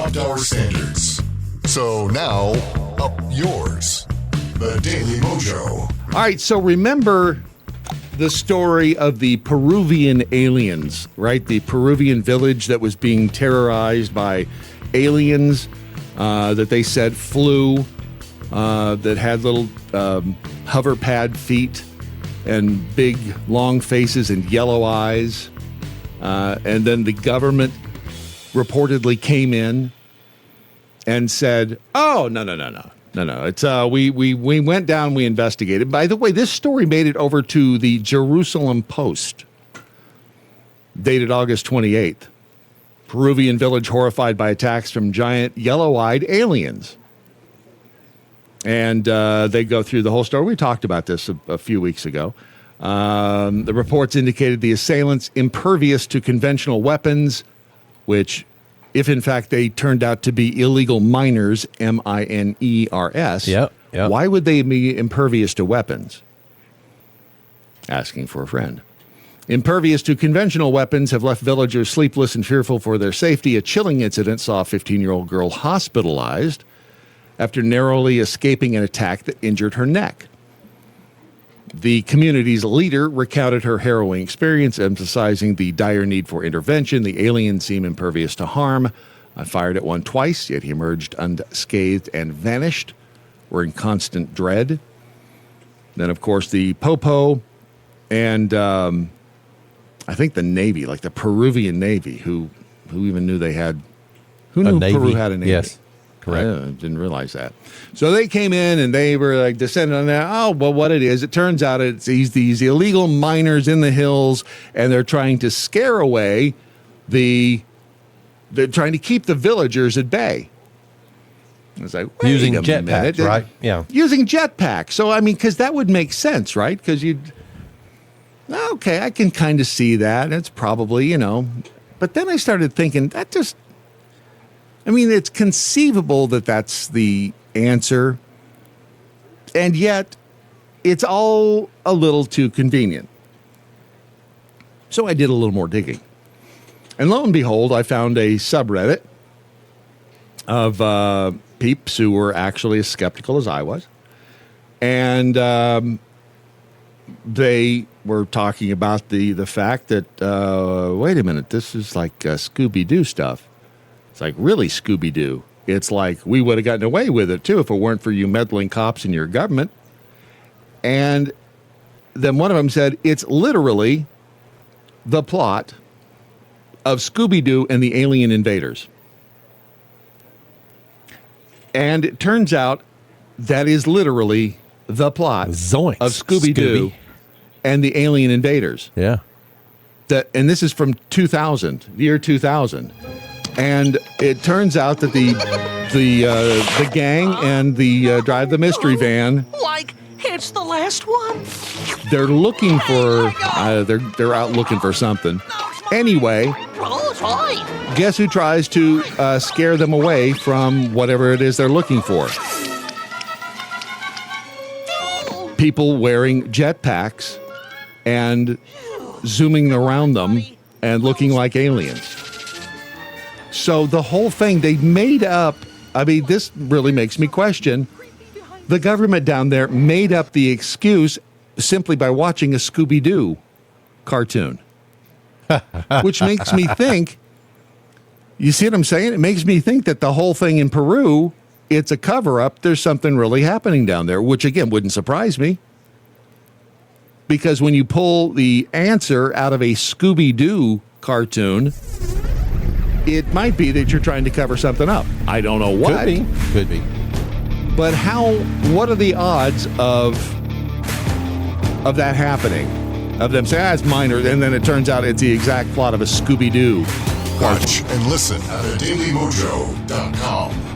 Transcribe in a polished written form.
topped our standards. So now, up yours. The Daily Mojo. All right, so remember the story of the Peruvian aliens, right? The Peruvian village that was being terrorized by aliens that they said flew, that had little hover pad feet and big long faces and yellow eyes. And then the government reportedly came in and said, oh, no. It's we went down, we investigated. By the way, this story made it over to the Jerusalem Post, dated August 28th. Peruvian village horrified by attacks from giant yellow-eyed aliens. And they go through the whole story. We talked about this a few weeks ago. The reports indicated the assailants impervious to conventional weapons, which, if in fact they turned out to be illegal miners, miners, Yep. Why would they be impervious to weapons? Asking for a friend. Impervious to conventional weapons have left villagers sleepless and fearful for their safety. A chilling incident saw a 15-year-old girl hospitalized after narrowly escaping an attack that injured her neck. The community's leader recounted her harrowing experience, emphasizing the dire need for intervention. The aliens seem impervious to harm. I fired at one twice, yet he emerged unscathed and vanished. We're in constant dread. Then, of course, the Popo and I think the Navy, like the Peruvian Navy, who even knew they had, who knew Peru had a Navy? Yes. Correct. I didn't realize that. So they came in and they were like descending on that. Oh, well, what it is, it turns out it's these illegal miners in the hills, and they're trying to scare away they're trying to keep the villagers at bay. It's like, wait using a jetpacks, minute. right? Yeah. Using jetpacks. So, I mean, because that would make sense, right? Because okay, I can kind of see that. It's probably, But then I started thinking, it's conceivable that that's the answer, and yet it's all a little too convenient. So I did a little more digging. And lo and behold, I found a subreddit of peeps who were actually as skeptical as I was. And they were talking about the fact that, wait a minute, this is like Scooby Doo stuff. It's like, really, Scooby Doo. It's like, we would have gotten away with it, too, if it weren't for you meddling cops in your government. And then one of them said, it's literally the plot of Scooby Doo and the Alien Invaders. And it turns out that is literally the plot Zoinks. of Scooby Doo and the Alien Invaders. Yeah. And this is from 2000, the year 2000. And it turns out that the gang and the Drive the Mystery Van, like it's the last one. they're looking for they're out looking for something. Anyway, guess who tries to scare them away from whatever it is they're looking for? People wearing jetpacks and zooming around them and looking like aliens. So the whole thing, they made up, this really makes me question. The government down there made up the excuse simply by watching a Scooby Doo cartoon. Which makes me think, you see what I'm saying? It makes me think that the whole thing in Peru, it's a cover-up. There's something really happening down there, which again wouldn't surprise me. Because when you pull the answer out of a Scooby Doo cartoon, it might be that you're trying to cover something up. I don't know what. Could be. But what are the odds of that happening? Of them saying, it's minor, and then it turns out it's the exact plot of a Scooby Doo cartoon. Watch and listen at thedailymojo.com.